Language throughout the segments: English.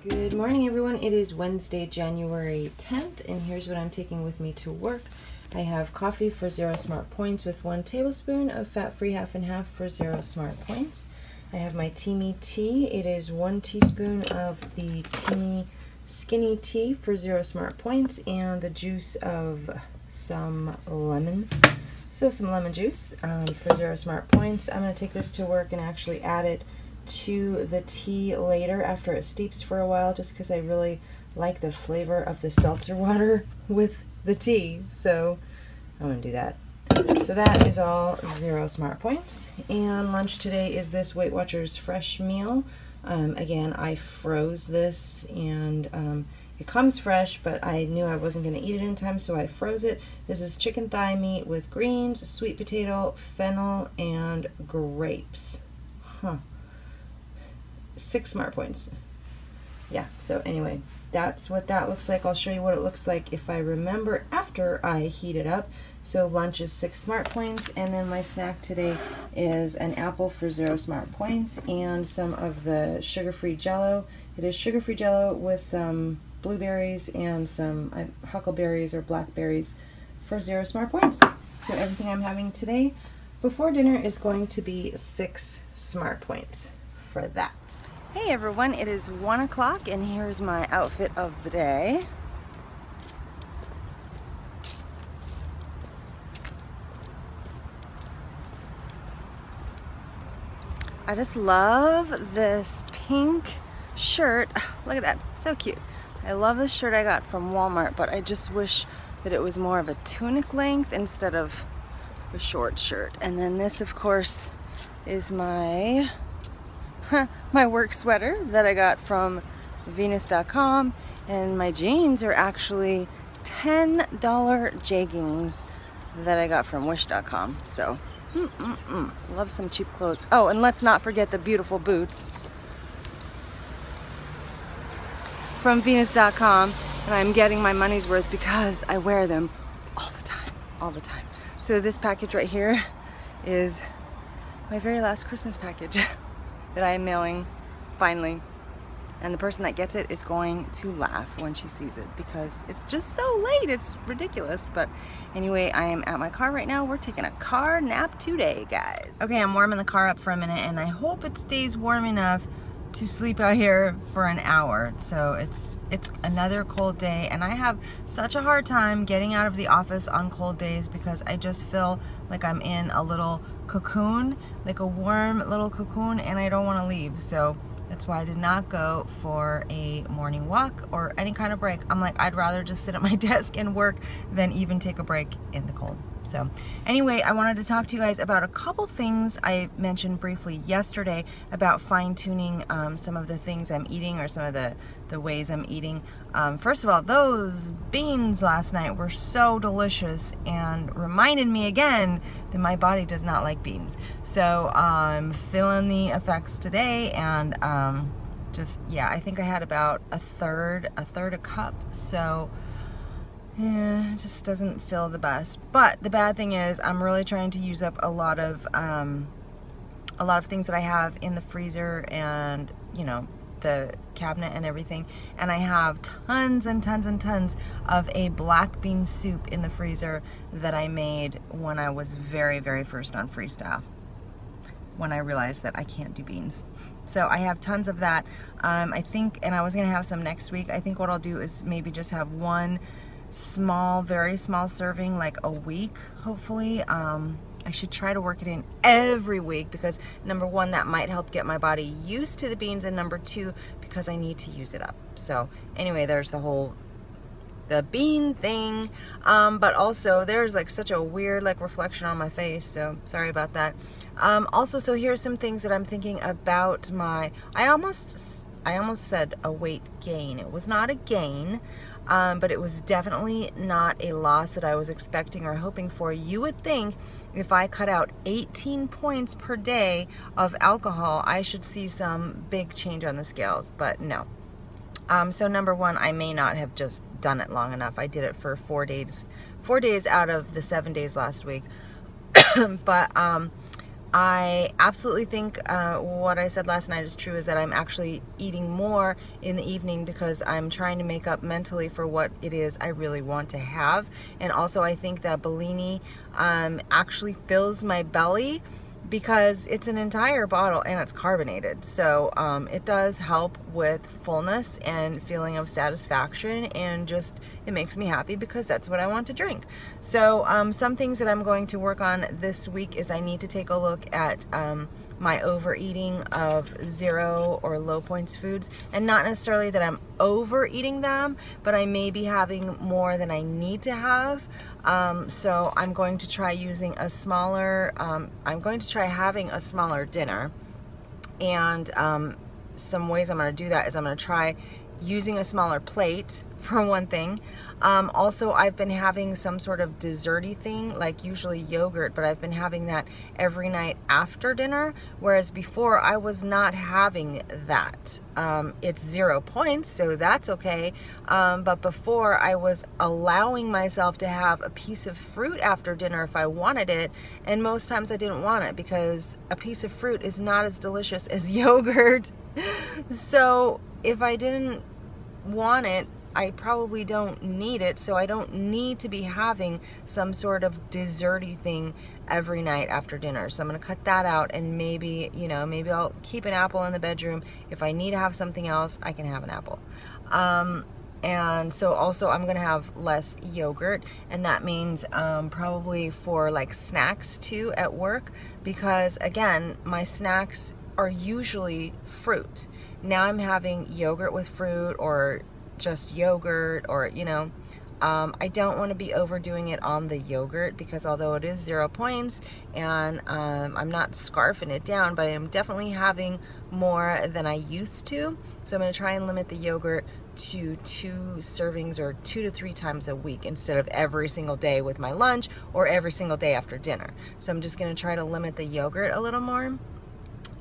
Good morning, everyone. It is Wednesday, January 10th, and here's what I'm taking with me to work. I have coffee for 0 smart points with 1 tablespoon of fat-free half and half for 0 smart points. I have my Teamy tea. It is 1 teaspoon of the Teamy skinny tea for 0 smart points, and the juice of some lemon. So some lemon juice for 0 smart points. I'm going to take this to work and actually add it to the tea later after it steeps for a while, just because I really like the flavor of the seltzer water with the tea, so I want to do that. So that is all 0 smart points. And lunch today is this Weight Watchers fresh meal. Again, I froze this, and it comes fresh, but I knew I wasn't going to eat it in time, so I froze it. This is chicken thigh meat with greens, sweet potato, fennel, and grapes. 6 smart points. Yeah, so anyway, that's what that looks like. I'll show you what it looks like if I remember after I heat it up. So lunch is 6 smart points, and then my snack today is an apple for 0 smart points and some of the sugar-free Jell-O. It is sugar-free Jell-O with some blueberries and some huckleberries or blackberries for 0 smart points. So everything I'm having today before dinner is going to be 6 smart points for that. Hey everyone, it is 1 o'clock and here's my outfit of the day. I just love this pink shirt. Look at that, so cute. I love this shirt I got from Walmart, but I just wish that it was more of a tunic length instead of a short shirt. And then this, of course, is my my work sweater that I got from Venus.com, and my jeans are actually $10 jeggings that I got from Wish.com. So love some cheap clothes. Oh, and let's not forget the beautiful boots from Venus.com, and I'm getting my money's worth because I wear them all the time. So this package right here is my very last Christmas package that I am mailing finally, and the person that gets it is going to laugh when she sees it because it's just so late. It's ridiculous. But anyway, I am at my car right now. We're taking a car nap today, guys. Okay, I'm warming the car up for a minute, and I hope it stays warm enough to sleep out here for an hour. So it's another cold day, and I have such a hard time getting out of the office on cold days because I just feel like I'm in a little cocoon, like a warm little cocoon, and I don't want to leave. So that's why I did not go for a morning walk or any kind of break. I'm like, I'd rather just sit at my desk and work than even take a break in the cold. So anyway, I wanted to talk to you guys about a couple things I mentioned briefly yesterday about fine-tuning some of the things I'm eating, or some of the ways I'm eating. First of all, those beans last night were so delicious and reminded me again that my body does not like beans. So I'm feeling the effects today, and just, yeah, I think I had about a third a cup. So yeah, it just doesn't feel the best. But the bad thing is I'm really trying to use up a lot of things that I have in the freezer and, you know, the cabinet and everything. And I have tons and tons and tons of a black bean soup in the freezer that I made when I was very, very first on Freestyle, when I realized that I can't do beans. So I have tons of that. I think, and I was gonna have some next week. I think what I'll do is maybe just have one small, very small serving, like a week, hopefully. I should try to work it in every week because number one, that might help get my body used to the beans, and number two, because I need to use it up. So anyway, there's the bean thing, but also there's like such a weird like reflection on my face, so sorry about that. Also, so here's some things that I'm thinking about my, I almost said a weight gain. It was not a gain, but it was definitely not a loss that I was expecting or hoping for. You would think if I cut out 18 points per day of alcohol, I should see some big change on the scales, but no. So number one, I may not have just done it long enough. I did it for 4 days out of the 7 days last week. But I absolutely think what I said last night is true, is that I'm actually eating more in the evening because I'm trying to make up mentally for what it is I really want to have. And also I think that Bellini actually fills my belly because it's an entire bottle and it's carbonated. So it does help with fullness and feeling of satisfaction, and just it makes me happy because that's what I want to drink. So some things that I'm going to work on this week is I need to take a look at my overeating of 0 or low points foods, and not necessarily that I'm overeating them, but I may be having more than I need to have. So I'm going to try using a smaller, I'm going to try having a smaller dinner. And some ways I'm going to do that is I'm going to try using a smaller plate, for one thing. Also, I've been having some sort of desserty thing, like usually yogurt, but I've been having that every night after dinner, whereas before I was not having that. It's 0 points, so that's okay. But before, I was allowing myself to have a piece of fruit after dinner if I wanted it, and most times I didn't want it because a piece of fruit is not as delicious as yogurt. So if I didn't want it, I probably don't need it, so I don't need to be having some sort of desserty thing every night after dinner. So I'm going to cut that out, and maybe, you know, maybe I'll keep an apple in the bedroom. If I need to have something else, I can have an apple. And so also I'm going to have less yogurt, and that means probably for like snacks too at work, because again, my snacks are usually fruit. Now I'm having yogurt with fruit, or just yogurt, or, you know, I don't want to be overdoing it on the yogurt, because although it is 0 points and I'm not scarfing it down, but I'm definitely having more than I used to. So I'm going to try and limit the yogurt to 2 servings, or 2 to 3 times a week, instead of every single day with my lunch or every single day after dinner. So I'm just going to try to limit the yogurt a little more.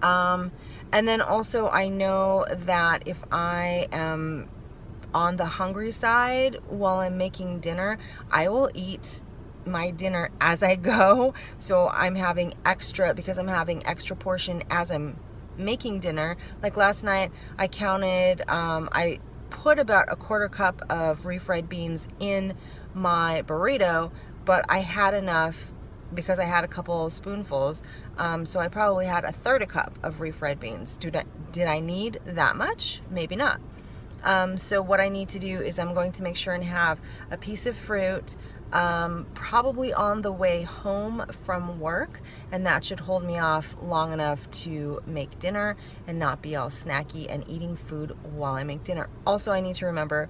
And then also I know that if I am on the hungry side while I'm making dinner, I will eat my dinner as I go. So I'm having extra, because I'm having extra portion as I'm making dinner. Like last night I counted, I put about a 1/4 cup of refried beans in my burrito, but I had enough because I had a couple of spoonfuls, so I probably had 1/3 cup of refried beans. Did I need that much? Maybe not. So what I need to do is I'm going to make sure and have a piece of fruit probably on the way home from work, and that should hold me off long enough to make dinner and not be all snacky and eating food while I make dinner. Also, I need to remember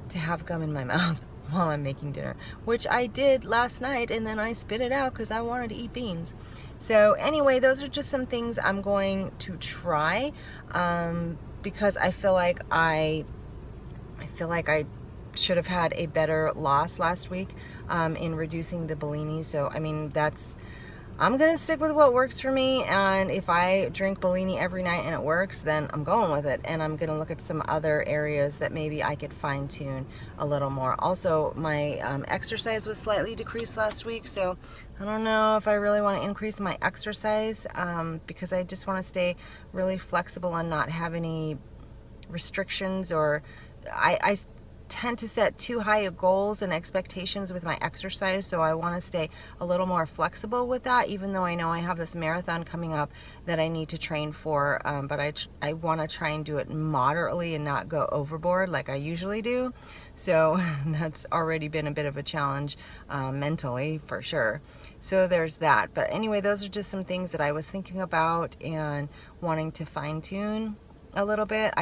to have gum in my mouth while I'm making dinner, which I did last night, and then I spit it out because I wanted to eat beans. So anyway, those are just some things I'm going to try, because I feel like I should have had a better loss last week in reducing the Bellini. So I mean, I'm gonna stick with what works for me, and if I drink Bellini every night and it works, then I'm going with it, and I'm gonna look at some other areas that maybe I could fine-tune a little more. Also, my exercise was slightly decreased last week, so I don't know if I really want to increase my exercise, because I just want to stay really flexible and not have any restrictions, or I tend to set too high of goals and expectations with my exercise, so I want to stay a little more flexible with that, even though I know I have this marathon coming up that I need to train for, but I want to try and do it moderately and not go overboard like I usually do. So that's already been a bit of a challenge mentally, for sure. So there's that. But anyway, those are just some things that I was thinking about and wanting to fine-tune a little bit.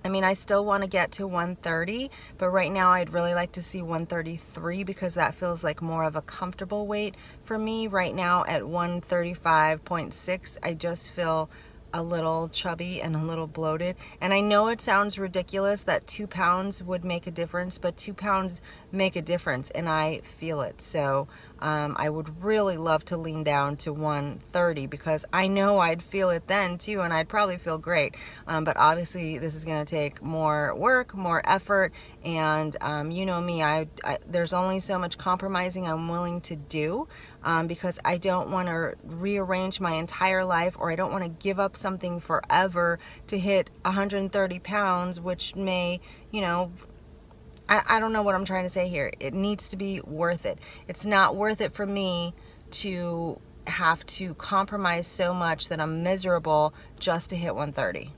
I mean, I still want to get to 130, but right now I'd really like to see 133, because that feels like more of a comfortable weight for me. Right now at 135.6, I just feel a little chubby and a little bloated. And I know it sounds ridiculous that 2 pounds would make a difference, but 2 pounds make a difference, and I feel it. So I would really love to lean down to 130, because I know I'd feel it then too, and I'd probably feel great. But obviously this is going to take more work, more effort, and you know me, there's only so much compromising I'm willing to do. because I don't want to rearrange my entire life, or I don't want to give up something forever to hit 130 pounds, which may, you know, I don't know what I'm trying to say here. It needs to be worth it. It's not worth it for me to have to compromise so much that I'm miserable just to hit 130.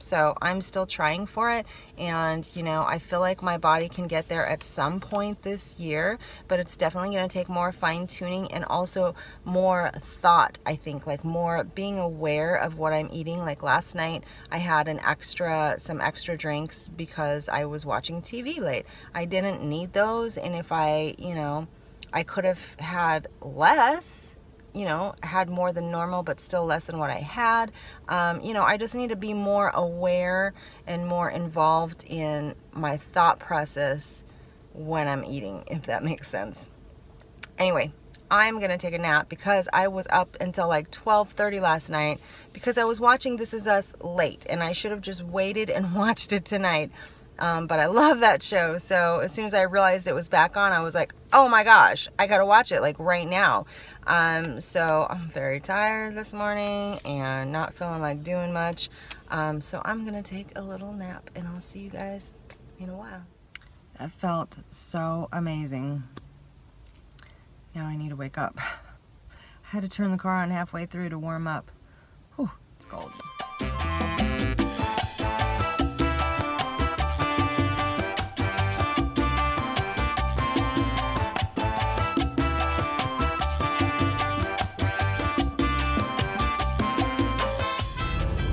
So I'm still trying for it, and you know, I feel like my body can get there at some point this year, but it's definitely going to take more fine-tuning and also more thought, I think, like more being aware of what I'm eating. Like last night I had some extra drinks because I was watching TV late. I didn't need those, and if I, you know, I could have had less, you know, had more than normal, but still less than what I had. You know, I just need to be more aware and more involved in my thought process when I'm eating, if that makes sense. Anyway, I'm gonna take a nap because I was up until like 12:30 last night because I was watching This Is Us late, and I should have just waited and watched it tonight. But I love that show, so as soon as I realized it was back on, I was like, oh my gosh, I gotta watch it like right now. So I'm very tired this morning and not feeling like doing much. So I'm gonna take a little nap, and I'll see you guys in a while. That felt so amazing. Now I need to wake up. I had to turn the car on halfway through to warm up. Whew, it's cold.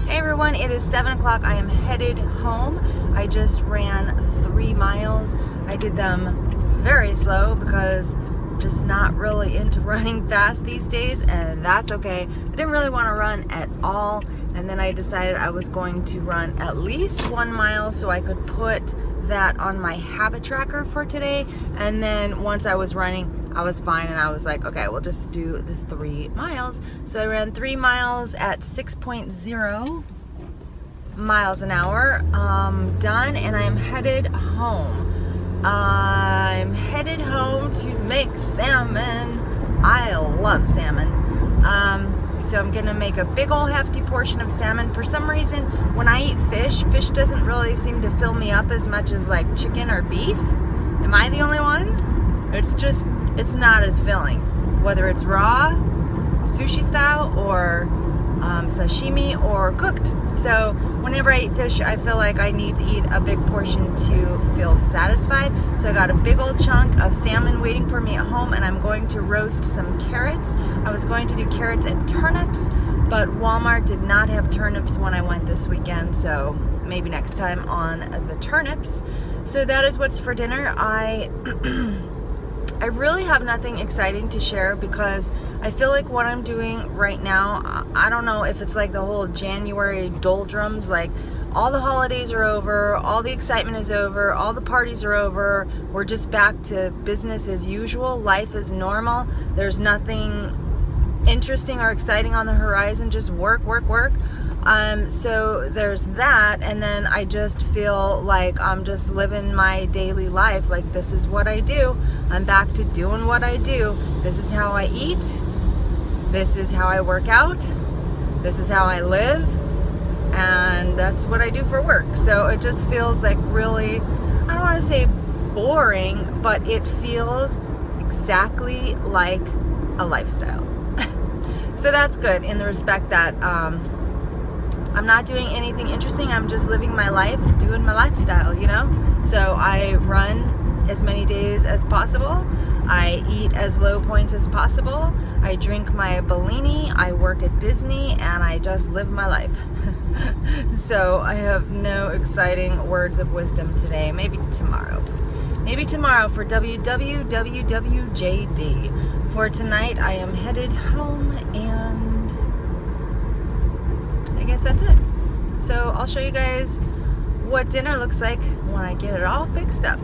Everyone, it is 7 o'clock. I am headed home. I just ran 3 miles. I did them very slow because I'm just not really into running fast these days, and that's okay. I didn't really want to run at all, and then I decided I was going to run at least 1 mile so I could put that on my habit tracker for today. And then once I was running, I was fine, and I was like, okay, we'll just do the 3 miles. So I ran 3 miles at 6.0 miles an hour, done, and I'm headed home. I'm headed home to make salmon. I love salmon. So I'm gonna make a big old hefty portion of salmon. For some reason, when I eat fish doesn't really seem to fill me up as much as like chicken or beef. Am I the only one? It's not as filling, whether it's raw, sushi style, or sashimi, or cooked. So whenever I eat fish, I feel like I need to eat a big portion to feel satisfied. So I got a big old chunk of salmon waiting for me at home, and I'm going to roast some carrots. I was going to do carrots and turnips, but Walmart did not have turnips when I went this weekend, so maybe next time on the turnips. So that is what's for dinner. I really have nothing exciting to share because I feel like what I'm doing right now, I don't know if it's like the whole January doldrums, like all the holidays are over, all the excitement is over, all the parties are over, we're just back to business as usual, life is normal, there's nothing interesting or exciting on the horizon, just work, work, work. So there's that, and then I just feel like I'm just living my daily life, like this is what I do. I'm back to doing what I do. This is how I eat. This is how I work out. This is how I live, and that's what I do for work. So it just feels like really, I don't want to say boring, but it feels exactly like a lifestyle. So that's good in the respect that I'm not doing anything interesting. I'm just living my life, doing my lifestyle, you know? So I run as many days as possible. I eat as low points as possible. I drink my Bellini. I work at Disney, and I just live my life. So I have no exciting words of wisdom today. Maybe tomorrow. Maybe tomorrow for WWWJD. For tonight, I am headed home, and I guess that's it. So I'll show you guys what dinner looks like when I get it all fixed up.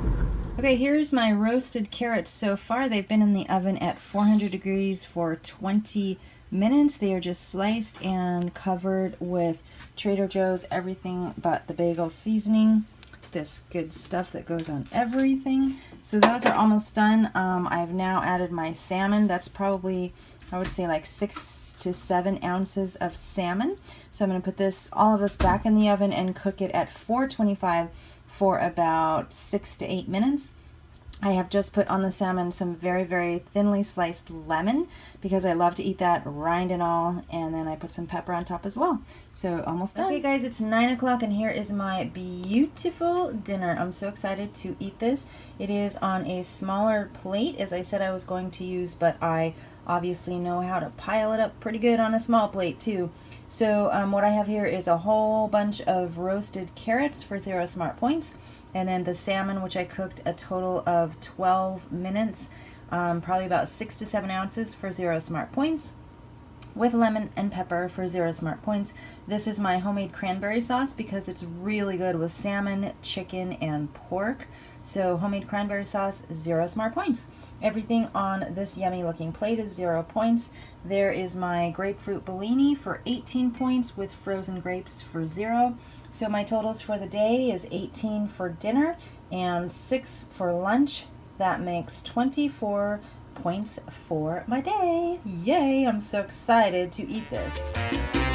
Okay, here's my roasted carrots so far. They've been in the oven at 400 degrees for 20 minutes. They are just sliced and covered with Trader Joe's everything but the bagel seasoning. this good stuff that goes on everything. So those are almost done. I've now added my salmon. That's probably, I would say, like 6 to 7 ounces of salmon. So I'm going to put all of this back in the oven and cook it at 425 for about 6 to 8 minutes. I have just put on the salmon some very, very thinly sliced lemon because I love to eat that rind and all, and then I put some pepper on top as well. So almost done. Okay guys, it's 9 o'clock and here is my beautiful dinner. I'm so excited to eat this. It is on a smaller plate, as I said I was going to use, but I obviously know how to pile it up pretty good on a small plate too. So what I have here is a whole bunch of roasted carrots for 0 smart points. And then the salmon, which I cooked a total of 12 minutes, probably about 6 to 7 ounces for 0 smart points, with lemon and pepper for 0 smart points. This is my homemade cranberry sauce because it's really good with salmon, chicken, and pork. So homemade cranberry sauce, 0 smart points. Everything on this yummy looking plate is 0 points. There is my grapefruit Bellini for 18 points with frozen grapes for 0. So my totals for the day is 18 for dinner and 6 for lunch. That makes 24 points for my day. Yay! I'm so excited to eat this.